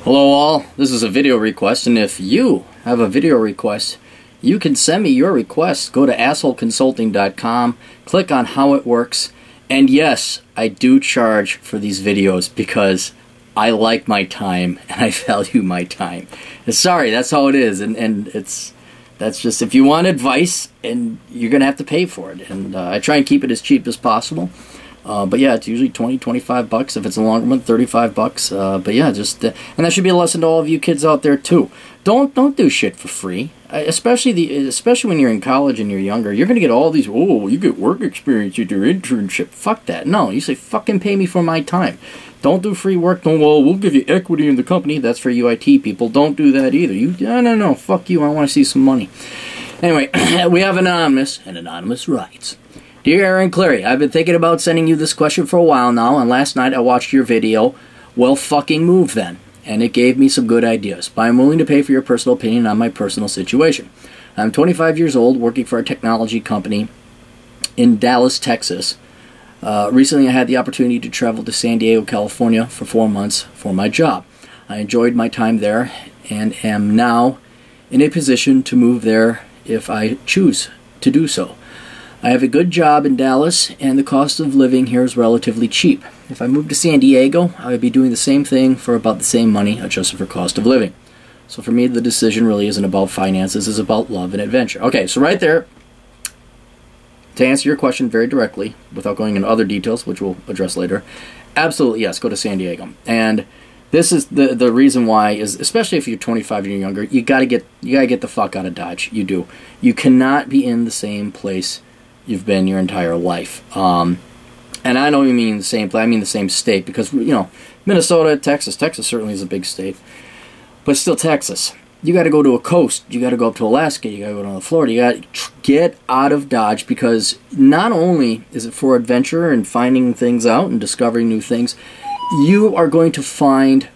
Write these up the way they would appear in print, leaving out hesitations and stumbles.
Hello all, this is a video request, and if you have a video request, you can send me your request. Go to assholeconsulting.com, click on how it works, and yes, I do charge for these videos because I like my time and I value my time. And sorry, that's how it is, and that's just, if you want advice, and you're gonna have to pay for it, and I try and keep it as cheap as possible. But yeah, it's usually 20-25 bucks. If it's a longer one, 35 bucks. But yeah, just and that should be a lesson to all of you kids out there too. Don't do shit for free. Especially when you're in college and you're younger. You're gonna get all these. Oh, you get work experience with your internship. Fuck that. No, you say fucking pay me for my time. Don't do free work. Don't. Well, we'll give you equity in the company. That's for UIT people. Don't do that either. No. Fuck you. I want to see some money. Anyway, we have Anonymous, and Anonymous writes. Dear Aaron Clarey, I've been thinking about sending you this question for a while now, and last night I watched your video, Well Fucking Move Then, and it gave me some good ideas, but I'm willing to pay for your personal opinion on my personal situation. I'm 25 years old, working for a technology company in Dallas, Texas. Recently I had the opportunity to travel to San Diego, California for 4 months for my job. I enjoyed my time there and am now in a position to move there if I choose to do so. I have a good job in Dallas, and the cost of living here is relatively cheap. If I moved to San Diego, I would be doing the same thing for about the same money, adjusted for cost of living. So for me, the decision really isn't about finances, it's about love and adventure. Okay, so right there, to answer your question very directly, without going into other details, which we'll address later, absolutely yes, go to San Diego. And this is the reason why is, especially if you're 25 and you're younger, you gotta get the fuck out of Dodge. You do. You cannot be in the same place you've been your entire life. And I don't even mean the same place, I mean the same state, because, you know, Minnesota, Texas certainly is a big state, but still Texas. You got to go to a coast, you got to go up to Alaska, you got to go to Florida, you got to get out of Dodge, because not only is it for adventure and finding things out and discovering new things, you are going to find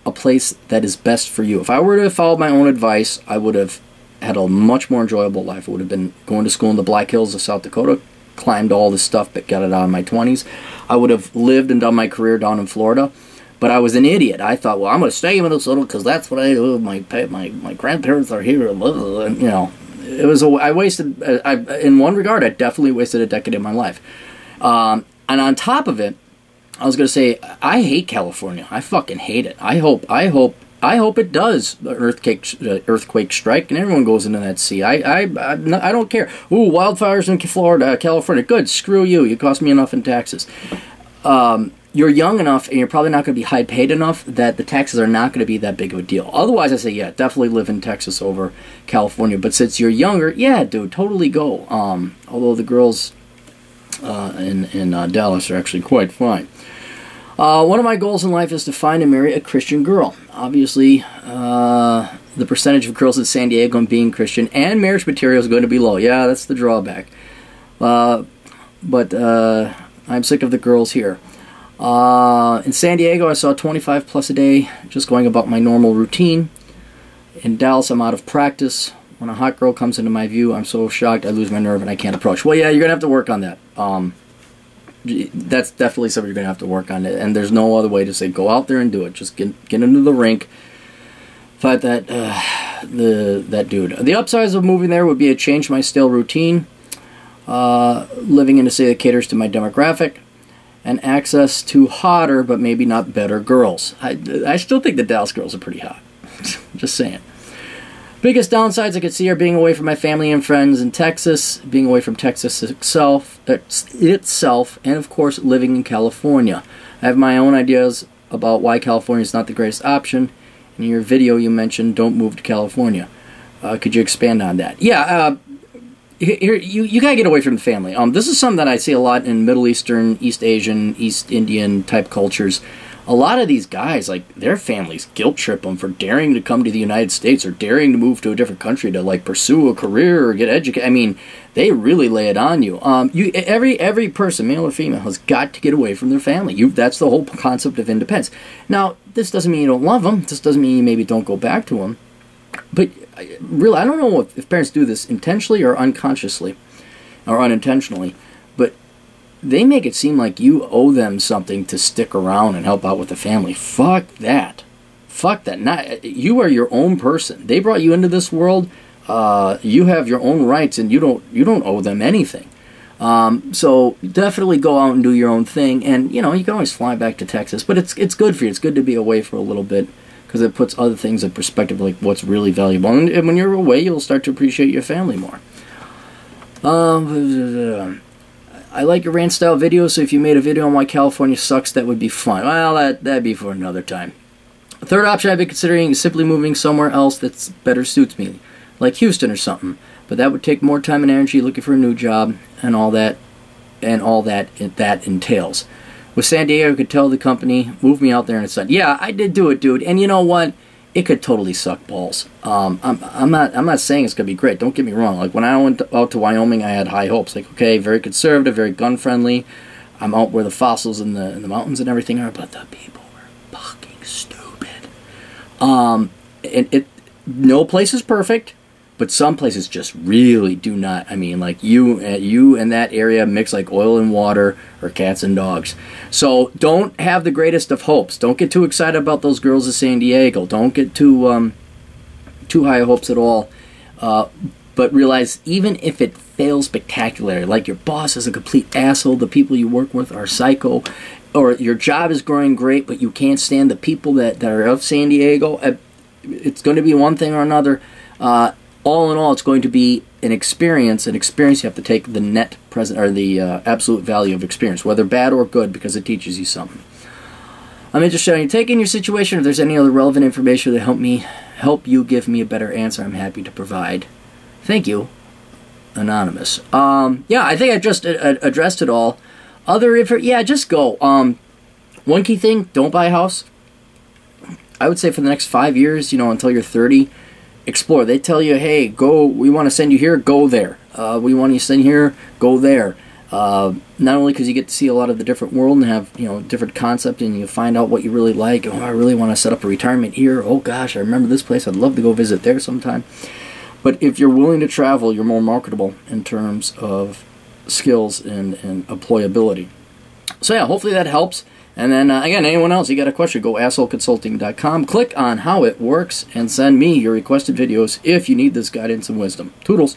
a place that is best for you. If I were to have followed my own advice, I would have had a much more enjoyable life. It would have been going to school in the Black Hills of South Dakota, climbed all this stuff, but got it out in my 20s. I would have lived and done my career down in Florida, but I was an idiot. I thought, well, I'm going to stay in Minnesota because that's what I do. My grandparents are here, and, you know, it was I wasted. In one regard, I definitely wasted a decade of my life. And on top of it, I was going to say, I hate California. I fucking hate it. I hope it does earthquake strike and everyone goes into that sea. I don't care. Ooh, wildfires in Florida, California. Good, screw you. You cost me enough in taxes. You're young enough and you're probably not going to be high paid enough that the taxes are not going to be that big of a deal. Otherwise, I say, yeah, definitely live in Texas over California. But since you're younger, yeah, dude, totally go. Although the girls in Dallas are actually quite fine. One of my goals in life is to find and marry a Christian girl. Obviously, the percentage of girls in San Diego being Christian and marriage material is going to be low. Yeah, that's the drawback. But I'm sick of the girls here. In San Diego, I saw 25 plus a day, just going about my normal routine. In Dallas, I'm out of practice. When a hot girl comes into my view, I'm so shocked I lose my nerve and I can't approach. Well, yeah, you're going to have to work on that. That's definitely something you're going to have to work on, and there's no other way to say go out there and do it. Just get into the rink, fight that dude. The upsides of moving there would be to change my stale routine, living in a city that caters to my demographic, and access to hotter but maybe not better girls. I still think the Dallas girls are pretty hot. Just saying. Biggest downsides I could see are being away from my family and friends in Texas, being away from Texas itself, and of course living in California. I have my own ideas about why California is not the greatest option. In your video you mentioned don't move to California. Could you expand on that? Yeah, here, you gotta get away from the family. This is something that I see a lot in Middle Eastern, East Asian, East Indian type cultures. A lot of these guys, like, their families guilt trip them for daring to come to the United States or daring to move to a different country to, like, pursue a career or get educated. I mean, they really lay it on you. Every person, male or female, has got to get away from their family. That's the whole concept of independence. Now, this doesn't mean you don't love them. This doesn't mean you maybe don't go back to them. But, really, I don't know if parents do this intentionally or unconsciously or unintentionally. But they make it seem like you owe them something to stick around and help out with the family. Fuck that. fuck that. You are your own person. They brought you into this world. You have your own rights, and you don't owe them anything. So definitely go out and do your own thing, and you can always fly back to Texas. But it's good for you. It's good to be away for a little bit because it puts other things in perspective, like what's really valuable. And when you're away, you'll start to appreciate your family more. I like your rant style videos, so if you made a video on why California sucks, that would be fun. Well, that'd be for another time. The third option I've been considering is simply moving somewhere else that better suits me, like Houston or something. But that would take more time and energy looking for a new job and all that entails. With San Diego, I could tell the company, move me out there, and it's like, yeah, I did do it, dude. And you know what? It could totally suck balls. I'm not saying it's gonna be great. Don't get me wrong. Like when I went out to Wyoming, I had high hopes. Like, okay, very conservative, very gun friendly. I'm out where the fossils in the mountains and everything are, but the people were fucking stupid. No place is perfect, but some places just really do not. I mean, like you and that area mix like oil and water or cats and dogs. So don't have the greatest of hopes. Don't get too excited about those girls of San Diego. Don't get too high hopes at all. But realize even if it fails spectacularly, like your boss is a complete asshole, the people you work with are psycho, or your job is going great, but you can't stand the people that are of San Diego, it's going to be one thing or another. All in all, it's going to be an experience. An experience you have to take the net present or the absolute value of experience, whether bad or good, because it teaches you something. I'm interested in you taking your situation. If there's any other relevant information that help you give me a better answer, I'm happy to provide. Thank you, Anonymous. Yeah, I think I just addressed it all. Just go. One key thing: don't buy a house. I would say for the next 5 years, until you're 30. Explore. They tell you, hey, go. We want to send you here. Go there. We want you to send here. Go there. Not only because you get to see a lot of the different world and have different concept, and you find out what you really like. Oh, I really want to set up a retirement here. Oh gosh, I remember this place. I'd love to go visit there sometime. But if you're willing to travel, you're more marketable in terms of skills and employability. So yeah, hopefully that helps. And then, again, anyone else, you got a question, go assholeconsulting.com, click on how it works, and send me your requested videos if you need this guidance and wisdom. Toodles.